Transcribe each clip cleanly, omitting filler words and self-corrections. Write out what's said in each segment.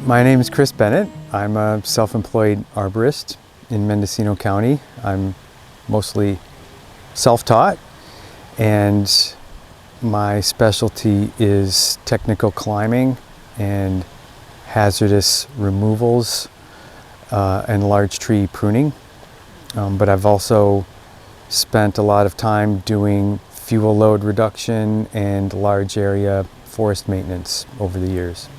My name is Chris Bennett. I'm a self-employed arborist in Mendocino County. I'm mostly self-taught, and my specialty is technical climbing and hazardous removals and large tree pruning. But I've also spent a lot of time doing fuel load reduction and large area forest maintenance over the years.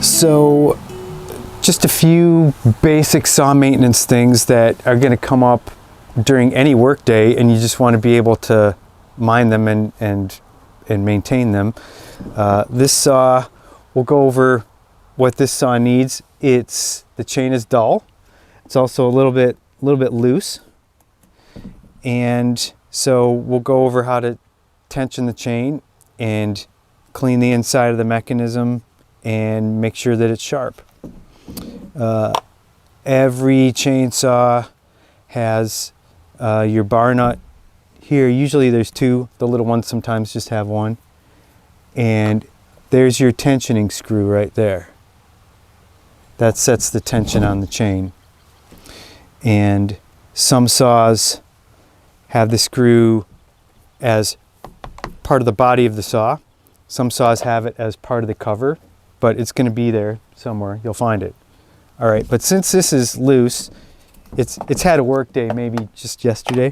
So just a few basic saw maintenance things that are going to come up during any work day, and you just want to be able to mind them and maintain them. This saw, we'll go over what this saw needs. The chain is dull. It's also a little bit loose. And so we'll go over how to tension the chain and clean the inside of the mechanism and make sure that it's sharp. Every chainsaw has your bar nut here. Usually there's two. The little ones sometimes just have one. And there's your tensioning screw right there. That sets the tension on the chain. And some saws have the screw as part of the body of the saw. Some saws have it as part of the cover, but it's going to be there somewhere. You'll find it. All right, but since this is loose, it's had a work day maybe just yesterday.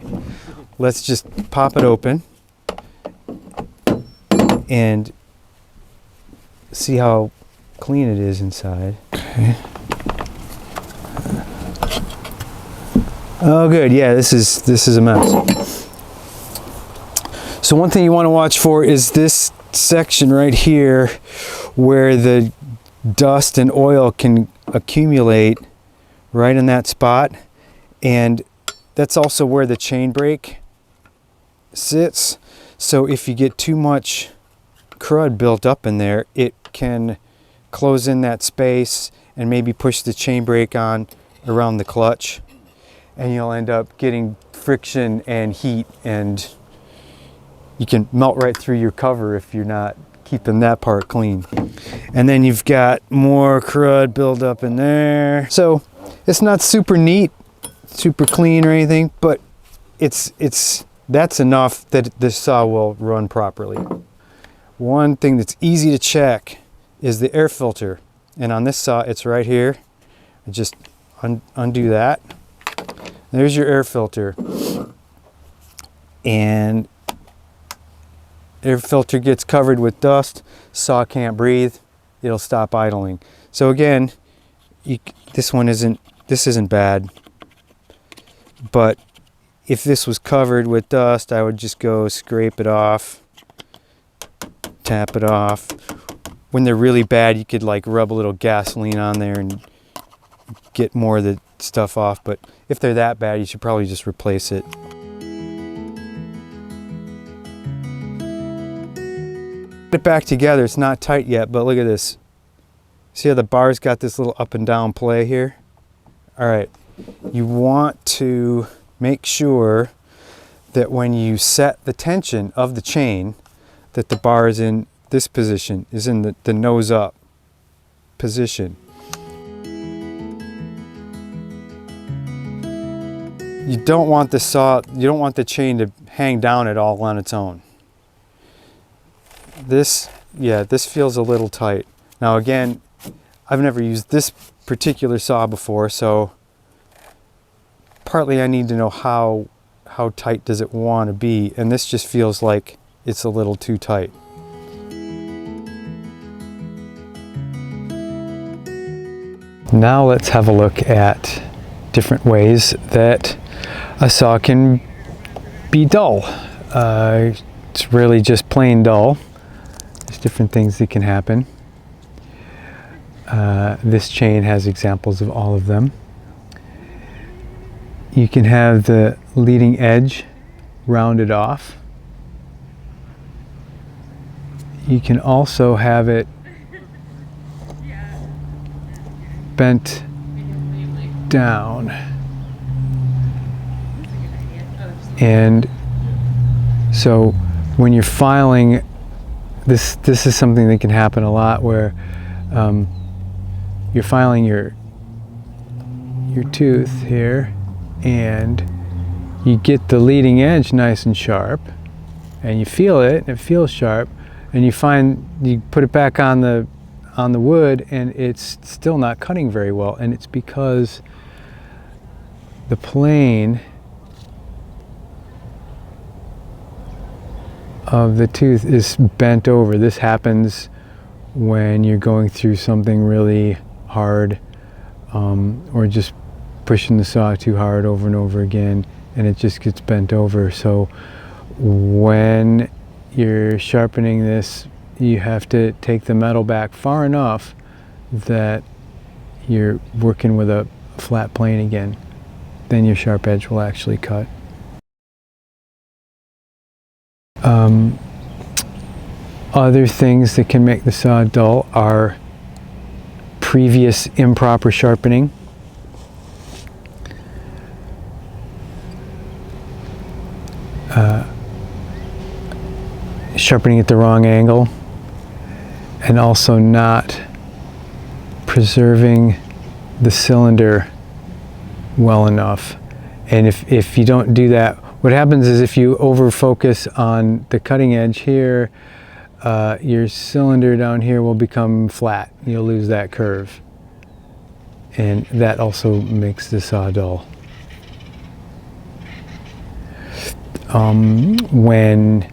Let's just pop it open and see how clean it is inside. Okay. Oh, good. Yeah, this is a mess. So one thing you want to watch for is this section right here where the dust and oil can accumulate right in that spot, and that's also where the chain brake sits. So if you get too much crud built up in there, it can close in that space and maybe push the chain brake on around the clutch, and you'll end up getting friction and heat, and you can melt right through your cover if you're not keeping that part clean. And then you've got more crud build up in there. So it's not super neat, super clean or anything, but that's enough that this saw will run properly. One thing that's easy to check is the air filter. And on this saw, it's right here. I just undo that. There's your air filter. And air filter gets covered with dust, saw can't breathe, it'll stop idling. So again, this isn't bad, but if this was covered with dust, I would just go scrape it off, tap it off. When they're really bad, you could like rub a little gasoline on there and get more of the stuff off, but if they're that bad, you should probably just replace it. Put it back together. It's not tight yet, but look at this. See how the bar's got this little up and down play here? All right, you want to make sure that when you set the tension of the chain, that the bar is in this position, is in the nose up position. You don't want the chain to hang down at all on its own. This feels a little tight. Now again, I've never used this particular saw before, so partly I need to know how tight does it want to be, and this just feels like it's a little too tight. Now let's have a look at different ways that a saw can be dull. It's really just plain dull. There's different things that can happen. This chain has examples of all of them. You can have the leading edge rounded off. You can also have it bent down. And so when you're filing, this is something that can happen a lot, where you're filing your tooth here, and you get the leading edge nice and sharp, and you feel it, and it feels sharp, and you put it back on the wood, and it's still not cutting very well, and it's because the plane of the tooth is bent over. This happens when you're going through something really hard, or just pushing the saw too hard over and over again, and it just gets bent over. So when you're sharpening this, you have to take the metal back far enough that you're working with a flat plane again. Then your sharp edge will actually cut. Other things that can make the saw dull are previous improper sharpening, sharpening at the wrong angle, and also not preserving the cylinder well enough. And if you don't do that, what happens is, if you over focus on the cutting edge here, your cylinder down here will become flat. You'll lose that curve, and that also makes the saw dull. When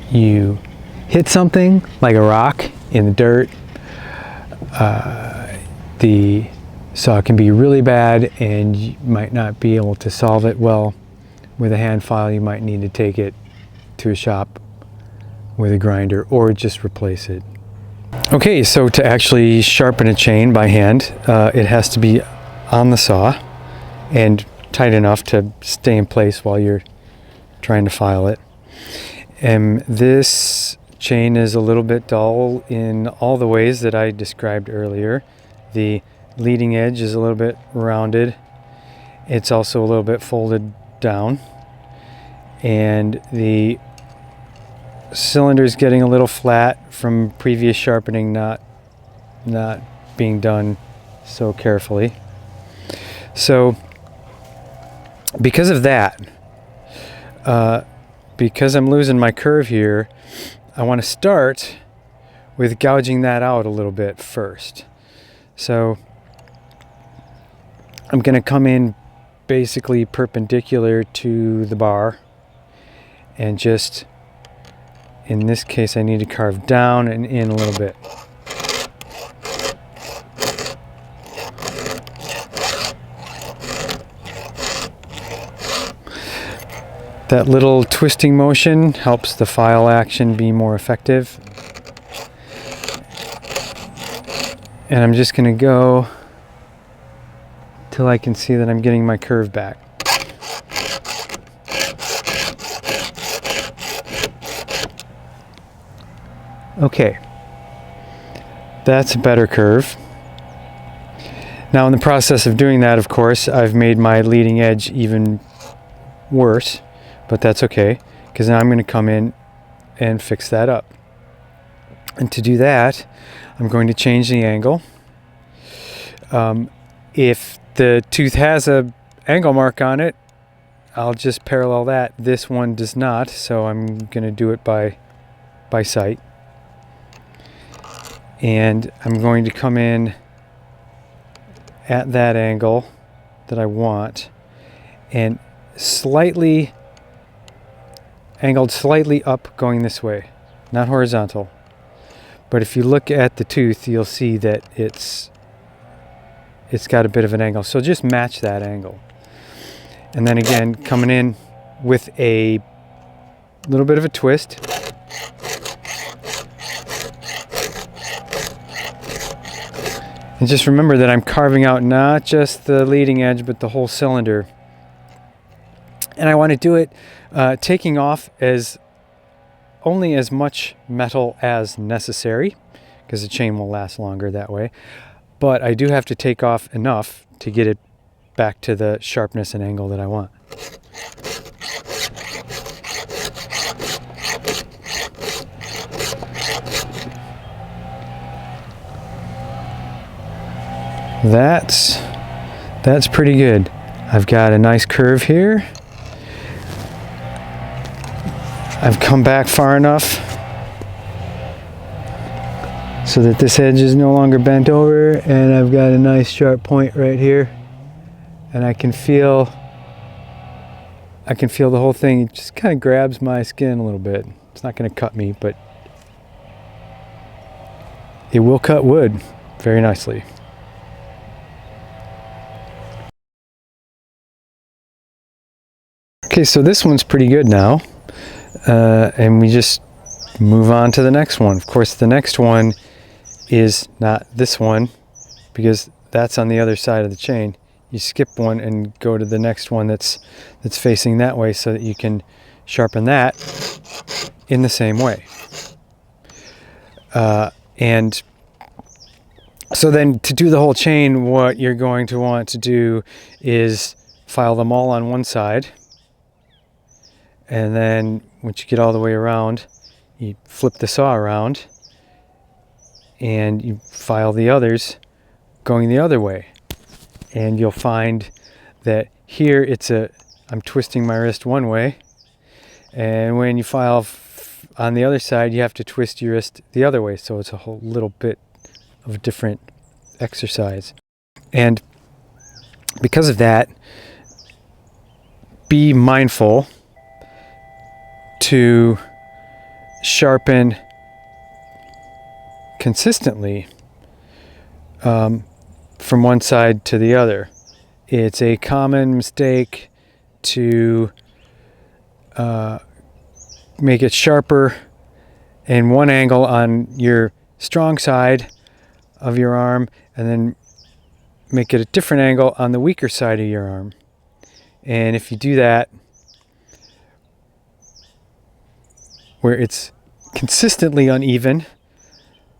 you hit something like a rock in the dirt, the saw can be really bad, and you might not be able to solve it well with a hand file. You might need to take it to a shop with a grinder, or just replace it. Okay, so to actually sharpen a chain by hand, it has to be on the saw and tight enough to stay in place while you're trying to file it. And this chain is a little bit dull in all the ways that I described earlier. The leading edge is a little bit rounded. It's also a little bit folded down, and the cylinder is getting a little flat from previous sharpening, not being done so carefully. So because of that, because I'm losing my curve here, I want to start with gouging that out a little bit first. So I'm going to come in basically perpendicular to the bar, and just, in this case, I need to carve down and in a little bit. That little twisting motion helps the file action be more effective. And I'm just going to go till I can see that I'm getting my curve back. Okay, that's a better curve. Now, in the process of doing that, of course, I've made my leading edge even worse, but that's okay, because now I'm going to come in and fix that up. And to do that, I'm going to change the angle. If the tooth has an angle mark on it, I'll just parallel that. This one does not, so I'm going to do it by sight. And I'm going to come in at that angle that I want, and angled slightly up, going this way, not horizontal. But if you look at the tooth, you'll see that it's got a bit of an angle. So just match that angle. And then again, coming in with a little bit of a twist. And just remember that I'm carving out not just the leading edge, but the whole cylinder. And I want to do it taking off only as much metal as necessary, because the chain will last longer that way. But I do have to take off enough to get it back to the sharpness and angle that I want. That's pretty good. I've got a nice curve here. I've come back far enough so that this edge is no longer bent over, and I've got a nice sharp point right here, and I can feel the whole thing. It just kind of grabs my skin a little bit. It's not going to cut me, but it will cut wood very nicely. Okay, so this one's pretty good now, and we just move on to the next one. Of course, the next one is not this one because that's on the other side of the chain. You skip one and go to the next one that's facing that way so that you can sharpen that in the same way. And so then to do the whole chain, what you're going to want to do is file them all on one side. And then once you get all the way around, you flip the saw around and you file the others going the other way. And you'll find that here I'm twisting my wrist one way. And when you file on the other side, you have to twist your wrist the other way. So it's a whole little bit of a different exercise. And because of that, be mindful to sharpen consistently from one side to the other. It's a common mistake to make it sharper in one angle on your strong side of your arm and then make it a different angle on the weaker side of your arm. And if you do that, where it's consistently uneven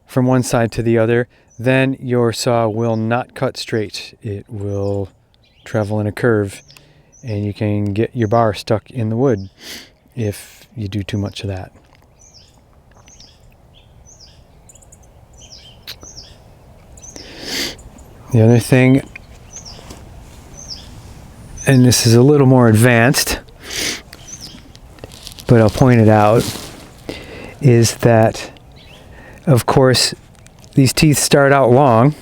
from one side to the other, then your saw will not cut straight. It will travel in a curve, and you can get your bar stuck in the wood if you do too much of that. The other thing, and this is a little more advanced, but I'll point it out, is that, of course, these teeth start out long,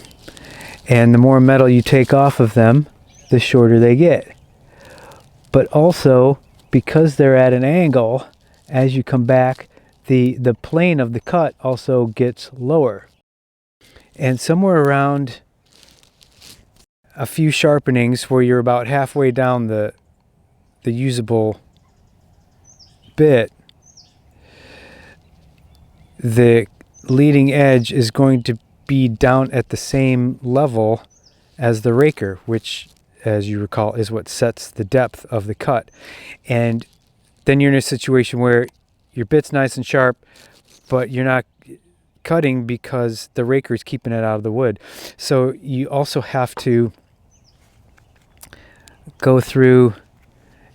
and the more metal you take off of them, the shorter they get. But also, because they're at an angle, as you come back, the plane of the cut also gets lower. And somewhere around a few sharpenings where you're about halfway down the usable bit, the leading edge is going to be down at the same level as the raker, which, as you recall, is what sets the depth of the cut. And then you're in a situation where your bit's nice and sharp, but you're not cutting because the raker is keeping it out of the wood. So you also have to go through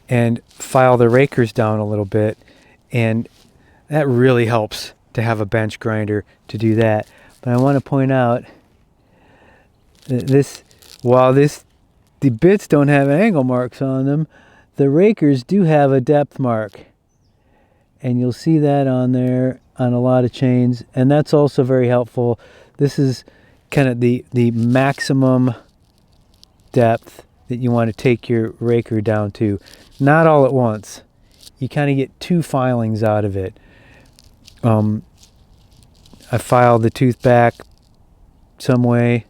and file the rakers down a little bit, and that really helps to have a bench grinder to do that. But I want to point out that while the bits don't have angle marks on them, the rakers do have a depth mark, and you'll see that on there on a lot of chains, and that's also very helpful. This is kind of the maximum depth that you want to take your raker down to. Not all at once. You kind of get two filings out of it. I file the tooth back some way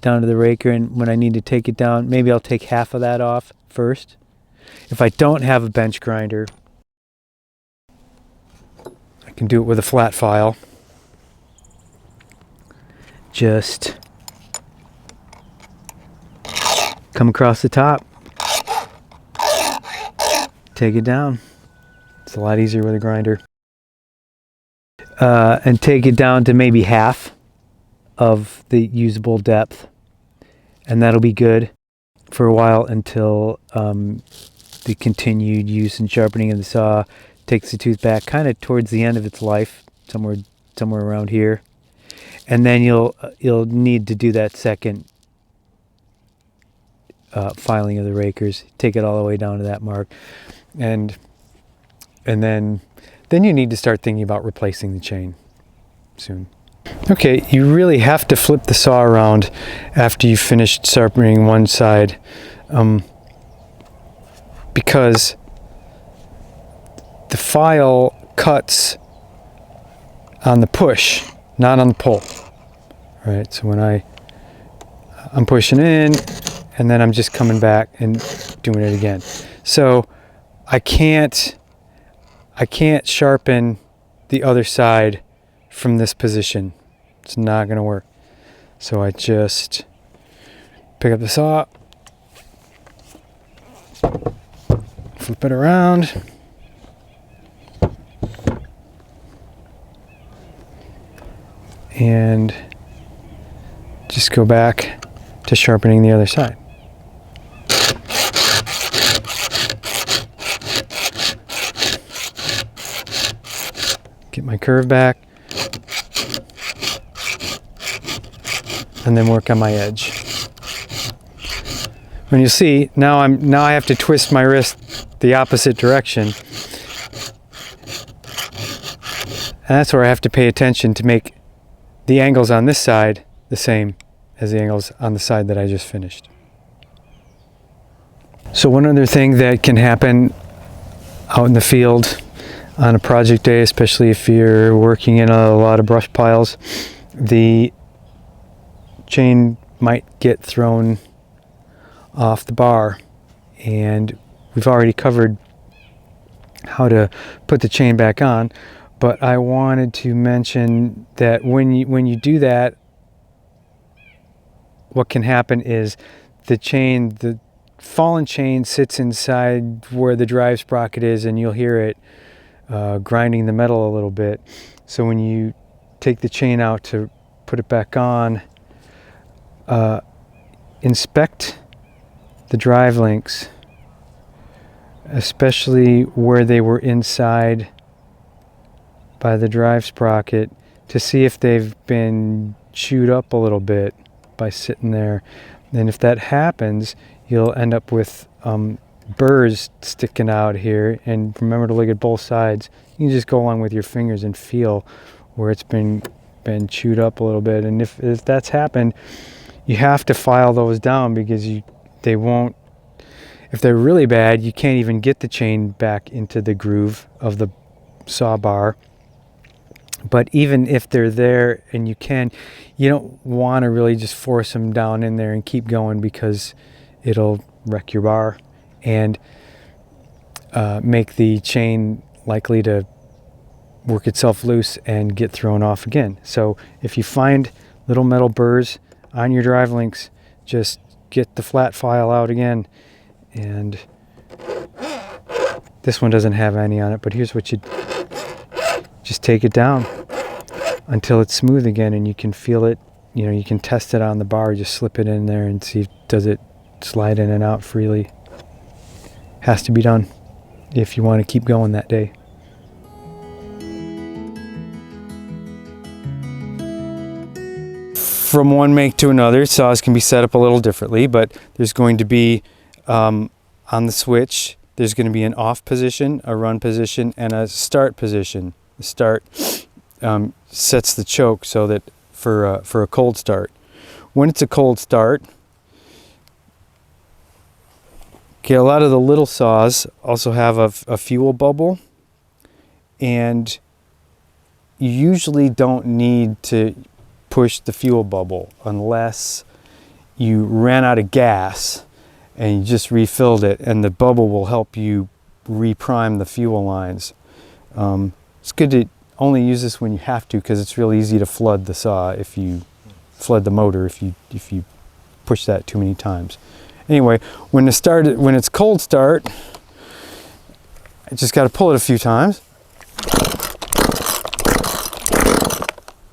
down to the raker, and when I need to take it down, maybe I'll take half of that off first. If I don't have a bench grinder, I can do it with a flat file. Just come across the top, take it down. It's a lot easier with a grinder. And take it down to maybe half of the usable depth, and that'll be good for a while until the continued use and sharpening of the saw takes the tooth back kind of towards the end of its life, somewhere around here. and then you'll need to do that second filing of the rakers. Take it all the way down to that mark, and then you need to start thinking about replacing the chain soon. Okay, you really have to flip the saw around after you've finished sharpening one side, because the file cuts on the push, not on the pull. All right, so when I'm pushing in, and then I'm just coming back and doing it again. So I can't sharpen the other side from this position. It's not going to work. So I just pick up the saw, flip it around, and just go back to sharpening the other side. Get my curve back, and then work on my edge. When you see, now I have to twist my wrist the opposite direction. And that's where I have to pay attention to make the angles on this side the same as the angles on the side that I just finished. So one other thing that can happen out in the field on a project day, especially if you're working in a lot of brush piles, the chain might get thrown off the bar, and we've already covered how to put the chain back on, but I wanted to mention that when you do that, what can happen is the fallen chain sits inside where the drive sprocket is, and you'll hear it grinding the metal a little bit. So when you take the chain out to put it back on, inspect the drive links, especially where they were inside by the drive sprocket, to see if they've been chewed up a little bit by sitting there. And if that happens, you'll end up with burrs sticking out here. And remember to look at both sides. You can just go along with your fingers and feel where it's been chewed up a little bit. And if that's happened, you have to file those down, because they won't. If they're really bad, you can't even get the chain back into the groove of the saw bar. But even if they're there and you don't want to really just force them down in there and keep going, because it'll wreck your bar and make the chain likely to work itself loose and get thrown off again. So if you find little metal burrs on your drive links, just get the flat file out again. And this one doesn't have any on it, but here's what you just take it down until it's smooth again, and you can feel it. You can test it on the bar. Just slip it in there and see, does it slide in and out freely. Has to be done if you want to keep going that day. From one make to another, saws can be set up a little differently, but there's going to be on the switch, there's going to be an off position, a run position, and a start position. The start sets the choke so that for a cold start. When it's a cold start, okay, a lot of the little saws also have a fuel bubble, and you usually don't need to push the fuel bubble unless you ran out of gas and you just refilled it, and the bubble will help you reprime the fuel lines. It's good to only use this when you have to, because it's real easy to flood the saw if you flood the motor if you push that too many times. Anyway, when it's cold start, I just got to pull it a few times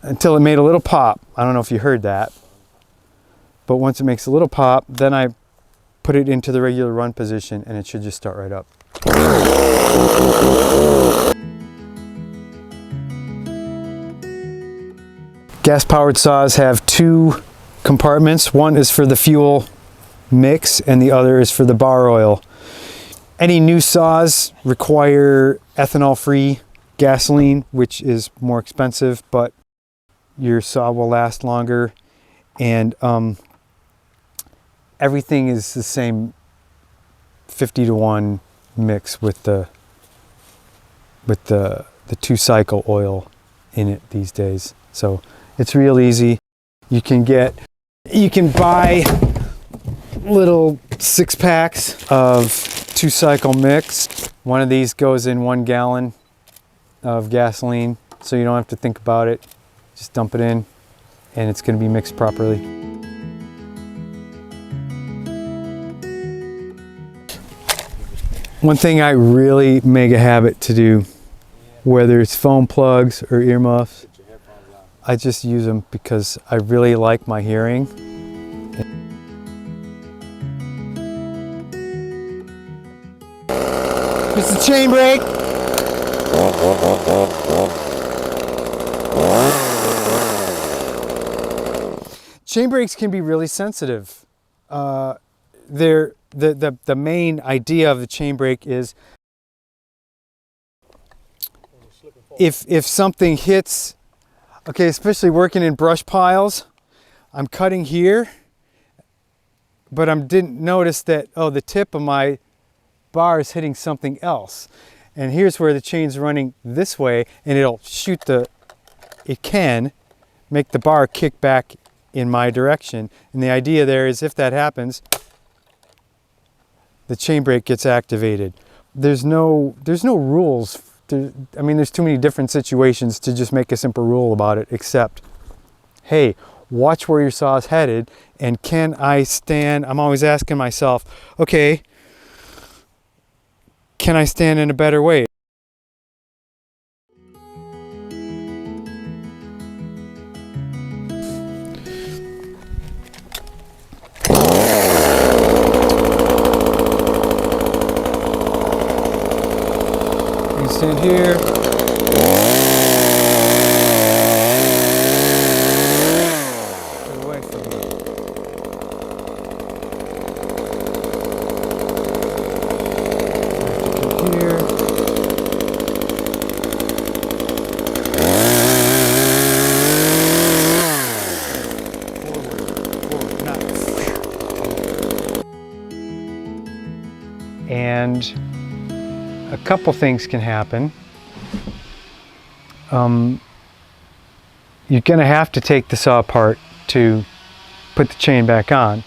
until it made a little pop. I don't know if you heard that, but once it makes a little pop, then I put it into the regular run position, and it should just start right up. Gas-powered saws have two compartments. One is for the fuel mix and the other is for the bar oil. Any new saws require ethanol-free gasoline, which is more expensive, but your saw will last longer. And everything is the same 50-to-1 mix with the two-cycle oil in it these days. So it's real easy. You can buy little 6-packs of two-cycle mix. One of these goes in 1 gallon of gasoline, so you don't have to think about it. Just dump it in and it's going to be mixed properly. One thing I really make a habit to do, whether it's foam plugs or earmuffs, I just use them because I really like my hearing. Here's the chain brake. Chain brakes can be really sensitive. The main idea of the chain brake is if something hits, okay, especially working in brush piles, I'm cutting here, but I didn't notice that, oh, the tip of my bar is hitting something else. And here's where the chain's running this way, and it can make the bar kick back in my direction. And the idea there is if that happens, the chain brake gets activated. There's no rules. I mean, there's too many different situations to just make a simple rule about it, except, hey, watch where your saw is headed, and can I stand? I'm always asking myself, okay, can I stand in a better way? You can stand here. Get away from me. Here. And a couple things can happen. You're going to have to take the saw apart to put the chain back on.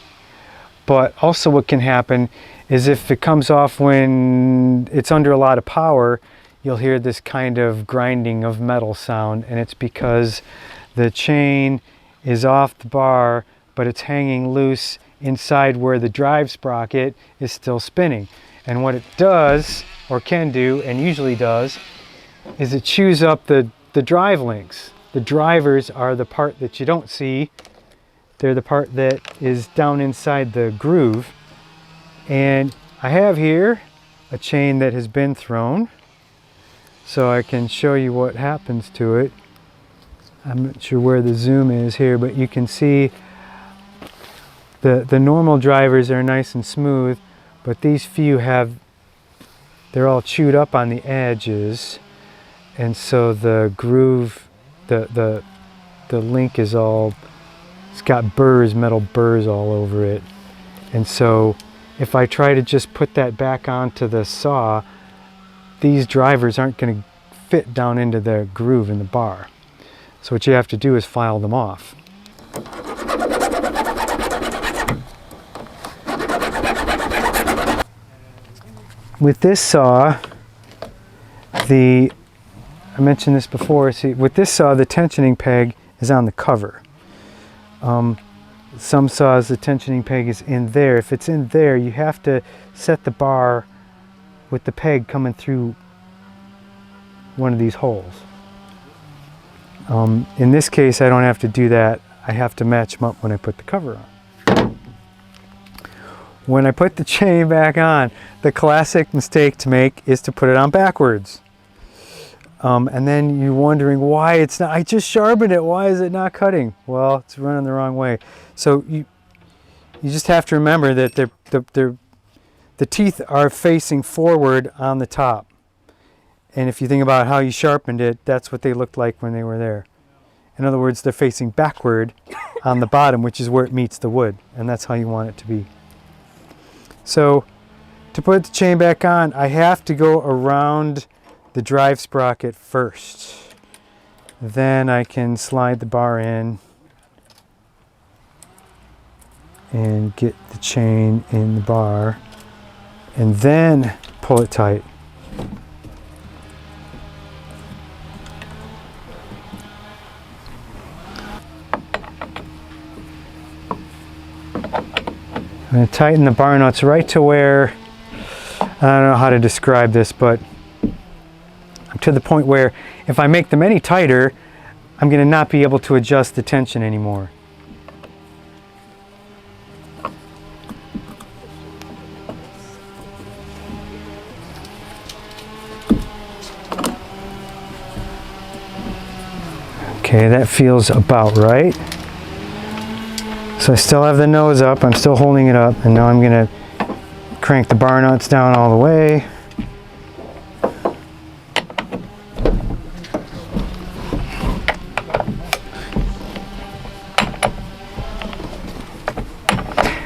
But also what can happen is if it comes off when it's under a lot of power, you'll hear this kind of grinding of metal sound, and it's because the chain is off the bar, but it's hanging loose inside where the drive sprocket is still spinning. And what it does, or can do, and usually does, is it chews up the drive links. The drivers are the part that you don't see. They're the part that is down inside the groove. And I have here a chain that has been thrown, so I can show you what happens to it. I'm not sure where the zoom is here, but you can see the normal drivers are nice and smooth, but these few they're all chewed up on the edges, and so the groove, the link is all, it's got burrs, metal burrs all over it. And so if I try to just put that back onto the saw, these drivers aren't going to fit down into the groove in the bar. So what you have to do is file them off. With this saw, I mentioned this before, see, with this saw the tensioning peg is on the cover. Some saws the tensioning peg is in there. If it's in there, you have to set the bar with the peg coming through one of these holes. In this case, I don't have to do that. I have to match them up when I put the cover on. When I put the chain back on, the classic mistake to make is to put it on backwards. And then you're wondering why it's not, I just sharpened it, why is it not cutting? Well, it's running the wrong way. So you just have to remember that the teeth are facing forward on the top. And if you think about how you sharpened it, that's what they looked like when they were there. In other words, they're facing backward on the bottom, which is where it meets the wood. And that's how you want it to be. So to put the chain back on, I have to go around the drive sprocket first. Then I can slide the bar in and get the chain in the bar and then pull it tight. I'm going to tighten the bar nuts right to where, I don't know how to describe this, but I'm to the point where if I make them any tighter, I'm going to not be able to adjust the tension anymore. Okay, that feels about right. So I still have the nose up, I'm still holding it up, and now I'm going to crank the bar nuts down all the way.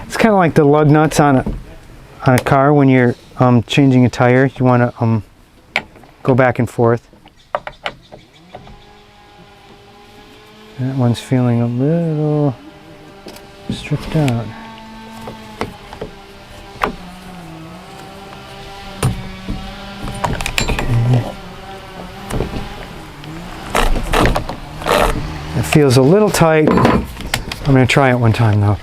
It's kind of like the lug nuts on a car when you're changing a tire. You want to go back and forth. That one's feeling a little stripped out. Okay. It feels a little tight. I'm going to try it one time though.